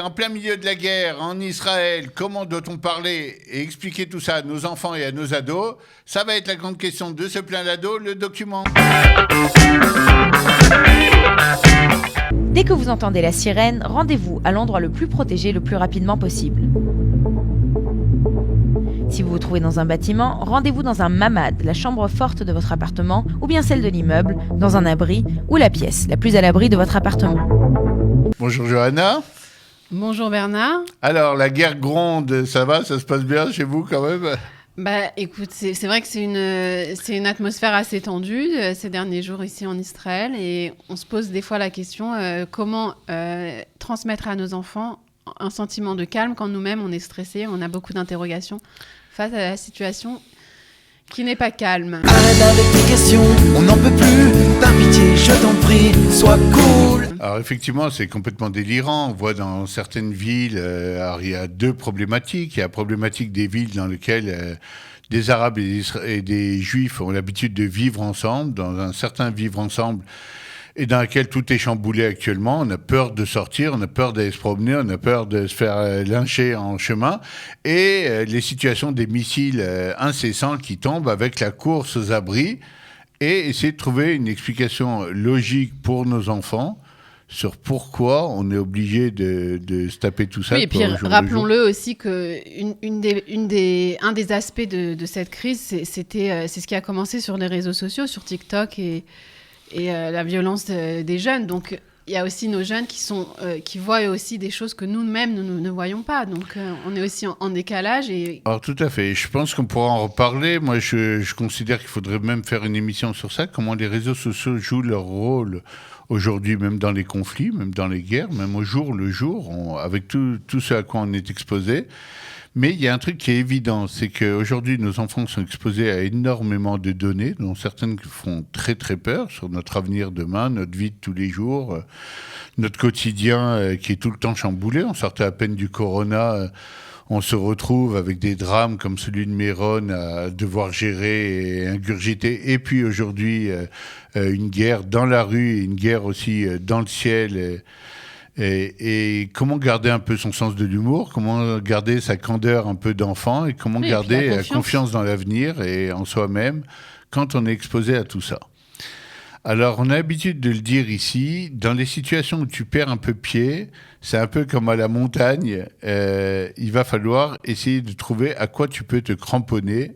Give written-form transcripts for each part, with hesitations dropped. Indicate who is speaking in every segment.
Speaker 1: En plein milieu de la guerre en Israël, comment doit-on parler et expliquer tout ça à nos enfants et à nos ados? Ça va être la grande question de ce plein d'ado, le document.
Speaker 2: Dès que vous entendez la sirène, rendez-vous à l'endroit le plus protégé le plus rapidement possible. Si vous vous trouvez dans un bâtiment, rendez-vous dans un mamad, la chambre forte de votre appartement, ou bien celle de l'immeuble, dans un abri, ou la pièce la plus à l'abri de votre appartement.
Speaker 1: Bonjour Johanna.
Speaker 3: Bonjour Bernard.
Speaker 1: Alors, la guerre gronde, ça va? Ça se passe bien chez vous quand même?
Speaker 3: Bah écoute, c'est vrai que c'est une atmosphère assez tendue ces derniers jours ici en Israël et on se pose des fois la question comment transmettre à nos enfants un sentiment de calme quand nous-mêmes on est stressés, on a beaucoup d'interrogations face à la situation qui n'est pas calme.
Speaker 4: Arrête avec tes questions, on n'en peut plus. Par pitié, je t'en prie, sois cool.
Speaker 1: Alors effectivement, c'est complètement délirant. On voit dans certaines villes, alors il y a deux problématiques. Il y a la problématique des villes dans lesquelles des Arabes et des Juifs ont l'habitude de vivre ensemble, dans un certain vivre ensemble, et dans laquelle tout est chamboulé actuellement. On a peur de sortir, on a peur d'aller se promener, on a peur de se faire lyncher en chemin. Et les situations des missiles incessants qui tombent avec la course aux abris et essayer de trouver une explication logique pour nos enfants sur pourquoi on est obligé de se taper tout ça.
Speaker 3: Oui, et puis rappelons-le aussi que un des aspects de cette crise, c'est ce qui a commencé sur les réseaux sociaux, sur TikTok et la violence des jeunes. Donc, il y a aussi nos jeunes qui voient aussi des choses que nous-mêmes, nous ne voyons pas. Donc, on est aussi en décalage.
Speaker 1: Alors, tout à fait. Je pense qu'on pourra en reparler. Moi, je considère qu'il faudrait même faire une émission sur ça, comment les réseaux sociaux jouent leur rôle aujourd'hui, même dans les conflits, même dans les guerres, même au jour le jour, avec tout ce à quoi on est exposé. Mais il y a un truc qui est évident, c'est qu'aujourd'hui, nos enfants sont exposés à énormément de données, dont certaines font très très peur sur notre avenir demain, notre vie de tous les jours, notre quotidien qui est tout le temps chamboulé. On sortait à peine du corona, on se retrouve avec des drames comme celui de Méron à devoir gérer et ingurgiter. Et puis aujourd'hui, une guerre dans la rue et une guerre aussi dans le ciel. Et comment garder un peu son sens de l'humour, comment garder sa candeur un peu d'enfant et comment garder la confiance dans l'avenir et en soi-même quand on est exposé à tout ça. Alors, on a l'habitude de le dire ici, dans les situations où tu perds un peu pied, c'est un peu comme à la montagne, il va falloir essayer de trouver à quoi tu peux te cramponner.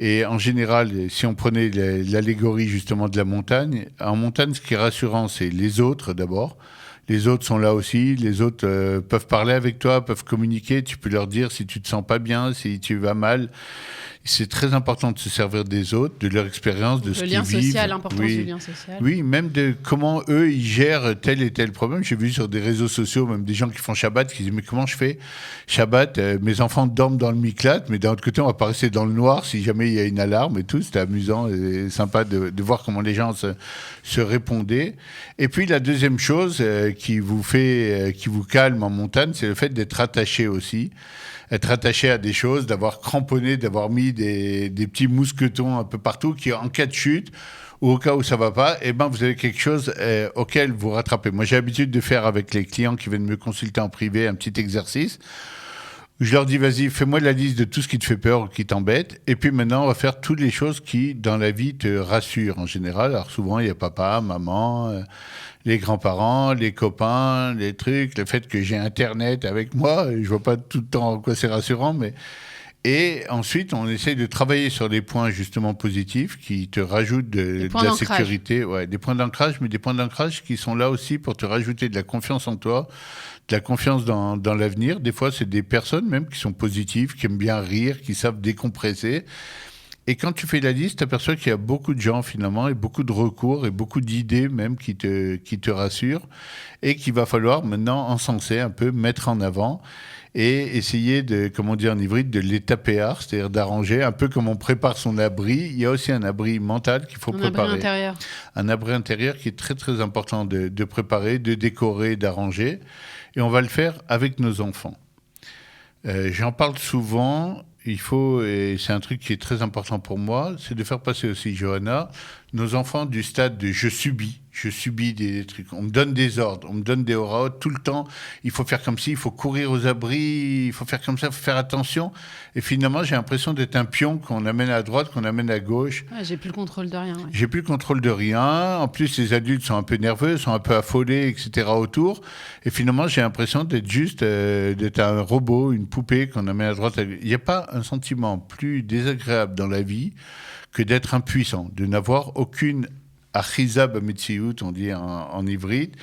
Speaker 1: Et en général, si on prenait l'allégorie justement de la montagne, en montagne, ce qui est rassurant, c'est les autres d'abord. Les autres sont là aussi, les autres peuvent parler avec toi, peuvent communiquer, tu peux leur dire si tu te sens pas bien, si tu vas mal. C'est très important de se servir des autres, de leur expérience, de ce qu'ils vivent.
Speaker 3: Le lien social, l'importance du lien social.
Speaker 1: Oui, même de comment eux, ils gèrent tel et tel problème. J'ai vu sur des réseaux sociaux, même des gens qui font Shabbat, qui disent, mais comment je fais Shabbat, mes enfants dorment dans le Miklat, mais d'un autre côté, on va pas rester dans le noir si jamais il y a une alarme et tout. C'était amusant et sympa de voir comment les gens se répondaient. Et puis, la deuxième chose qui vous calme en montagne, c'est le fait d'être attaché aussi. Être attaché à des choses, d'avoir cramponné, d'avoir mis des petits mousquetons un peu partout qui, en cas de chute ou au cas où ça va pas, eh ben, vous avez quelque chose auquel vous rattrapez. Moi, j'ai l'habitude de faire avec les clients qui viennent me consulter en privé un petit exercice. Je leur dis, vas-y, fais-moi la liste de tout ce qui te fait peur ou qui t'embête. Et puis maintenant, on va faire toutes les choses qui, dans la vie, te rassurent en général. Alors souvent, il y a papa, maman, les grands-parents, les copains, les trucs, le fait que j'ai Internet avec moi. Je vois pas tout le temps en quoi c'est rassurant, mais... Et ensuite, on essaye de travailler sur des points justement positifs qui te rajoutent de la sécurité. Ouais, des points d'ancrage, mais des points d'ancrage qui sont là aussi pour te rajouter de la confiance en toi, de la confiance dans l'avenir. Des fois, c'est des personnes même qui sont positives, qui aiment bien rire, qui savent décompresser. Et quand tu fais la liste, tu aperçois qu'il y a beaucoup de gens finalement, et beaucoup de recours, et beaucoup d'idées même qui te rassurent, et qu'il va falloir maintenant encenser un peu, mettre en avant, et essayer de, comme on dit en hybride, de les taper art, c'est-à-dire d'arranger, un peu comme on prépare son abri. Il y a aussi un abri mental qu'il faut préparer.
Speaker 3: Un abri intérieur.
Speaker 1: Un abri intérieur qui est très très important de préparer, de décorer, d'arranger. Et on va le faire avec nos enfants. J'en parle souvent. Il faut, et c'est un truc qui est très important pour moi, c'est de faire passer aussi, Johanna, nos enfants du stade de je subis des trucs, on me donne des ordres, on me donne des horaires tout le temps, il faut faire comme ci, il faut courir aux abris, il faut faire comme ça, il faut faire attention. Et finalement, j'ai l'impression d'être un pion qu'on amène à droite, qu'on amène à gauche.
Speaker 3: Ouais, j'ai plus le contrôle de rien. Ouais.
Speaker 1: J'ai plus le contrôle de rien. En plus, les adultes sont un peu nerveux, sont un peu affolés, etc. autour. Et finalement, j'ai l'impression d'être juste d'être un robot, une poupée qu'on amène à droite. Il n'y a pas un sentiment plus désagréable dans la vie que d'être impuissant, de n'avoir aucune achiza b'metziut, on dit en hybride,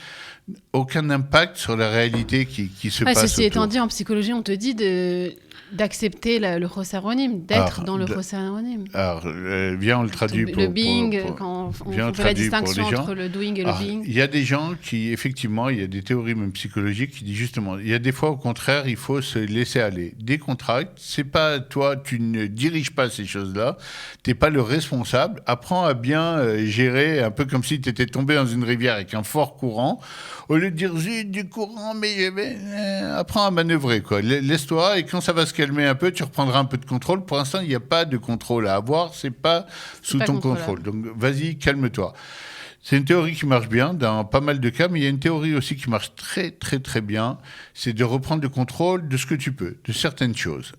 Speaker 1: aucun impact sur la réalité qui se passe
Speaker 3: Ceci
Speaker 1: autour.
Speaker 3: étant dit, en psychologie, on te dit d'accepter le chosséronym, d'être dans le chosséronym.
Speaker 1: Alors, viens, on le traduit pour...
Speaker 3: Le being, quand on fait la distinction entre le doing et le being.
Speaker 1: Il y a des gens qui, effectivement, il y a des théories même psychologiques qui disent justement, il y a des fois, au contraire, il faut se laisser aller. Décontracte, c'est pas toi, tu ne diriges pas ces choses-là, t'es pas le responsable, apprends à bien gérer, un peu comme si tu étais tombé dans une rivière avec un fort courant, au lieu de dire, zut, du courant, mais je vais... apprends à manœuvrer, quoi. Laisse-toi, et quand ça va se calmer un peu, tu reprendras un peu de contrôle. Pour l'instant, il n'y a pas de contrôle à avoir, c'est pas sous ton contrôle. Donc, vas-y, calme-toi. C'est une théorie qui marche bien dans pas mal de cas, mais il y a une théorie aussi qui marche très, très, très bien. C'est de reprendre le contrôle de ce que tu peux, de certaines choses.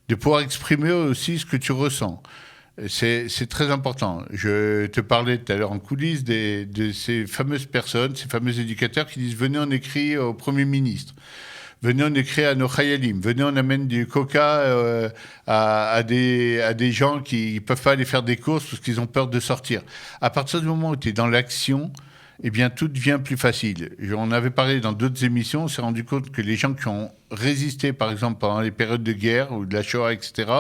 Speaker 1: De pouvoir exprimer aussi ce que tu ressens. C'est très important. Je te parlais tout à l'heure en coulisses de ces fameuses personnes, ces fameux éducateurs qui disent « Venez, on écrit au Premier ministre ». Venez, on écrit à nos chayalim. Venez, on amène du coca à des gens qui ne peuvent pas aller faire des courses parce qu'ils ont peur de sortir. À partir du moment où tu es dans l'action, eh bien, tout devient plus facile. On avait parlé dans d'autres émissions, on s'est rendu compte que les gens qui ont résisté, par exemple, pendant les périodes de guerre ou de la Shoah, etc.,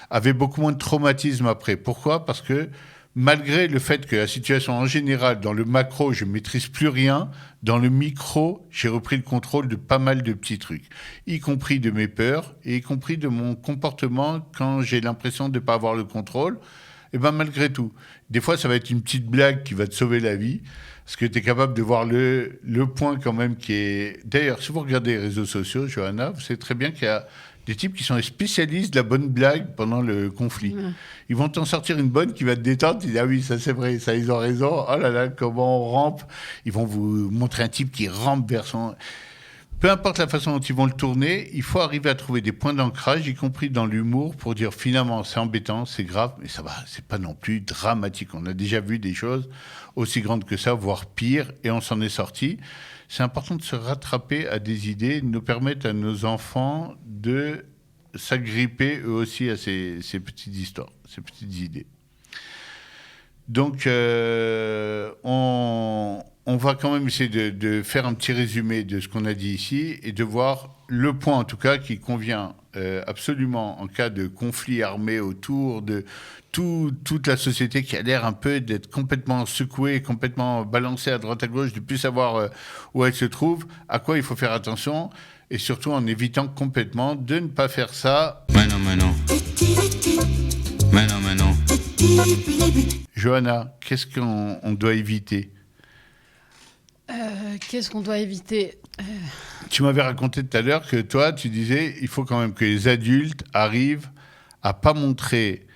Speaker 1: avaient beaucoup moins de traumatisme après. Pourquoi ? Parce que malgré le fait que la situation en général, dans le macro, je ne maîtrise plus rien, dans le micro, j'ai repris le contrôle de pas mal de petits trucs, y compris de mes peurs et y compris de mon comportement quand j'ai l'impression de ne pas avoir le contrôle. Et bien malgré tout, des fois ça va être une petite blague qui va te sauver la vie, parce que tu es capable de voir le point quand même qui est... D'ailleurs, si vous regardez les réseaux sociaux, Johanna, vous savez très bien qu'il y a des types qui sont des spécialistes de la bonne blague pendant le conflit. Ouais. Ils vont t'en sortir une bonne qui va te détendre. Tu dis, ah oui, ça c'est vrai, ça ils ont raison. Oh là là, comment on rampe. Ils vont vous montrer un type qui rampe vers son... Peu importe la façon dont ils vont le tourner, il faut arriver à trouver des points d'ancrage, y compris dans l'humour, pour dire finalement c'est embêtant, c'est grave, mais ça va, c'est pas non plus dramatique. On a déjà vu des choses aussi grandes que ça, voire pire, et on s'en est sorti. C'est important de se rattraper à des idées, de nous permettre à nos enfants de s'agripper eux aussi à ces petites histoires, ces petites idées. Donc, on va quand même essayer de faire un petit résumé de ce qu'on a dit ici et de voir le point, en tout cas, qui convient absolument en cas de conflit armé autour de toute la société qui a l'air un peu d'être complètement secouée, complètement balancée à droite à gauche, de ne plus savoir où elle se trouve, à quoi il faut faire attention, et surtout en évitant complètement de ne pas faire ça.
Speaker 5: Maintenant.
Speaker 1: Johanna, qu'est-ce qu'on doit éviter ?
Speaker 3: Qu'est-ce qu'on doit éviter ?
Speaker 1: Tu m'avais raconté tout à l'heure que toi, tu disais il faut quand même que les adultes arrivent à pas montrer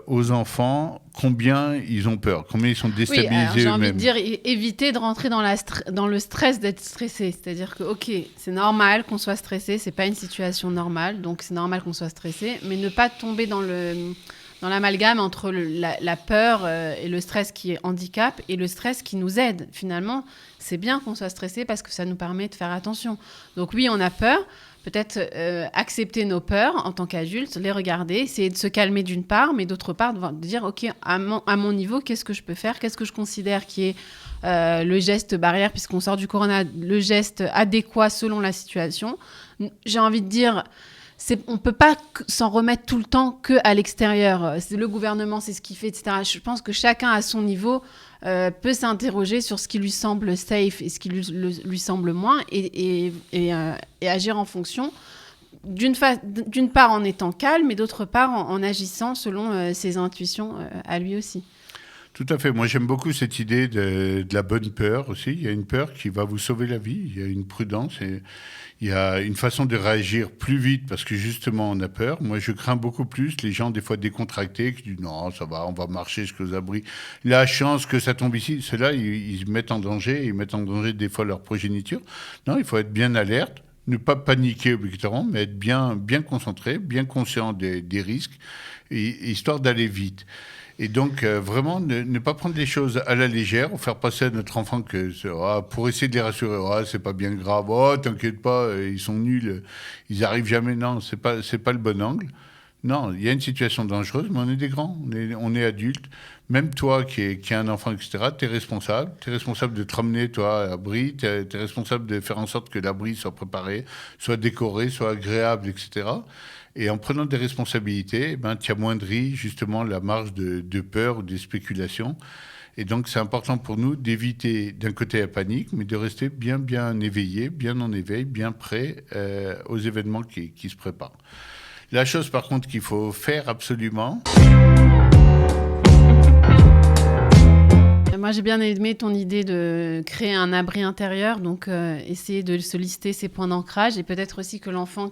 Speaker 1: aux enfants combien ils ont peur, combien ils sont déstabilisés eux-mêmes.
Speaker 3: J'ai envie de dire éviter de rentrer dans le stress d'être stressé. C'est-à-dire que, ok, c'est normal qu'on soit stressé, c'est pas une situation normale, donc c'est normal qu'on soit stressé, mais ne pas tomber dans l'amalgame entre la peur et le stress qui handicap et le stress qui nous aide. Finalement, c'est bien qu'on soit stressé parce que ça nous permet de faire attention. Donc oui, on a peur, peut-être accepter nos peurs en tant qu'adultes, les regarder, essayer de se calmer d'une part, mais d'autre part, de dire, ok, à mon niveau, qu'est-ce que je peux faire ? Qu'est-ce que je considère qui est le geste barrière, puisqu'on sort du corona, le geste adéquat selon la situation. J'ai envie de dire... on ne peut pas s'en remettre tout le temps qu'à l'extérieur. Le gouvernement, c'est ce qu'il fait, etc. Je pense que chacun, à son niveau, peut s'interroger sur ce qui lui semble safe et ce qui lui semble moins et agir en fonction, d'une part en étant calme et d'autre part en agissant selon ses intuitions à lui aussi.
Speaker 1: Tout à fait. Moi, j'aime beaucoup cette idée de la bonne peur aussi. Il y a une peur qui va vous sauver la vie. Il y a une prudence et il y a une façon de réagir plus vite parce que justement, on a peur. Moi, je crains beaucoup plus les gens, des fois décontractés, qui disent non, ça va, on va marcher jusqu'aux abris. La chance que ça tombe ici, ceux-là, ils se mettent en danger. Ils mettent en danger des fois leur progéniture. Non, il faut être bien alerte. Ne pas paniquer obligatoirement, mais être bien concentré, bien conscient des risques, histoire d'aller vite. Et donc, vraiment, ne pas prendre les choses à la légère, ou faire passer à notre enfant que, pour essayer de les rassurer, c'est pas bien grave, t'inquiète pas, ils sont nuls, ils arrivent jamais. Non, c'est pas le bon angle. Non, il y a une situation dangereuse, mais on est des grands, on est adultes. Même toi qui as un enfant, etc., tu es responsable. Tu es responsable de te ramener, toi, à l'abri. Tu es responsable de faire en sorte que l'abri soit préparé, soit décoré, soit agréable, etc. Et en prenant des responsabilités, tu amoindris justement la marge de peur ou de spéculation. Et donc, c'est important pour nous d'éviter, d'un côté, la panique, mais de rester bien éveillé, bien en éveil, bien prêt aux événements qui se préparent. La chose, par contre, qu'il faut faire absolument...
Speaker 3: Moi, j'ai bien aimé ton idée de créer un abri intérieur, donc essayer de se lister ses points d'ancrage et peut-être aussi que l'enfant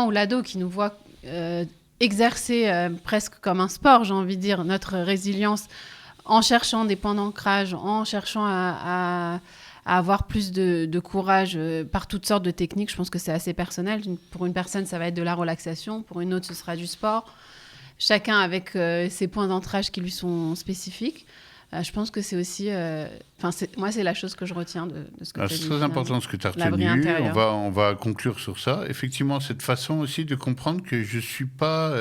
Speaker 3: ou l'ado qui nous voit exercer presque comme un sport, j'ai envie de dire, notre résilience en cherchant des points d'ancrage, en cherchant à avoir plus de courage par toutes sortes de techniques. Je pense que c'est assez personnel. Pour une personne, ça va être de la relaxation. Pour une autre, ce sera du sport. Chacun avec ses points d'ancrage qui lui sont spécifiques. Je pense que c'est aussi... moi, c'est la chose que je retiens de ce que tu as dit.
Speaker 1: C'est très important ce que tu as retenu. On va conclure sur ça. Effectivement, cette façon aussi de comprendre que je suis pas...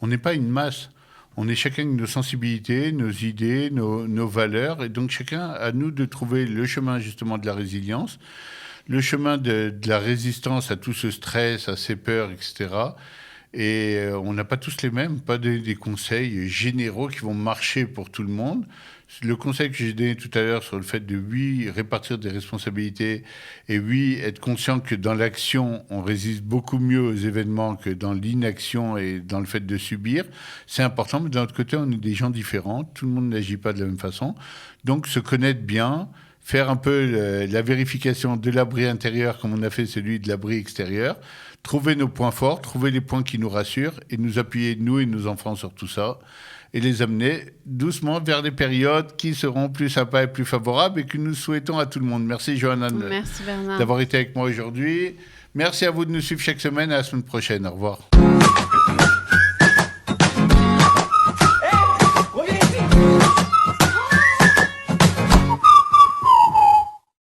Speaker 1: on n'est pas une masse. On est chacun avec nos sensibilités, nos idées, nos valeurs. Et donc, chacun, à nous de trouver le chemin justement de la résilience, le chemin de la résistance à tout ce stress, à ces peurs, etc. Et on n'a pas tous les mêmes, pas des conseils généraux qui vont marcher pour tout le monde. Le conseil que j'ai donné tout à l'heure sur le fait de, répartir des responsabilités et être conscient que dans l'action, on résiste beaucoup mieux aux événements que dans l'inaction et dans le fait de subir, c'est important. Mais d'un autre côté, on est des gens différents. Tout le monde n'agit pas de la même façon. Donc, se connaître bien, faire un peu la vérification de l'abri intérieur comme on a fait celui de l'abri extérieur, trouver nos points forts, trouver les points qui nous rassurent et nous appuyer, nous et nos enfants, sur tout ça et les amener doucement vers des périodes qui seront plus sympas et plus favorables et que nous souhaitons à tout le monde. Merci Johanna
Speaker 3: Merci Bernard
Speaker 1: d'avoir été avec moi aujourd'hui. Merci à vous de nous suivre chaque semaine. À la semaine prochaine. Au revoir.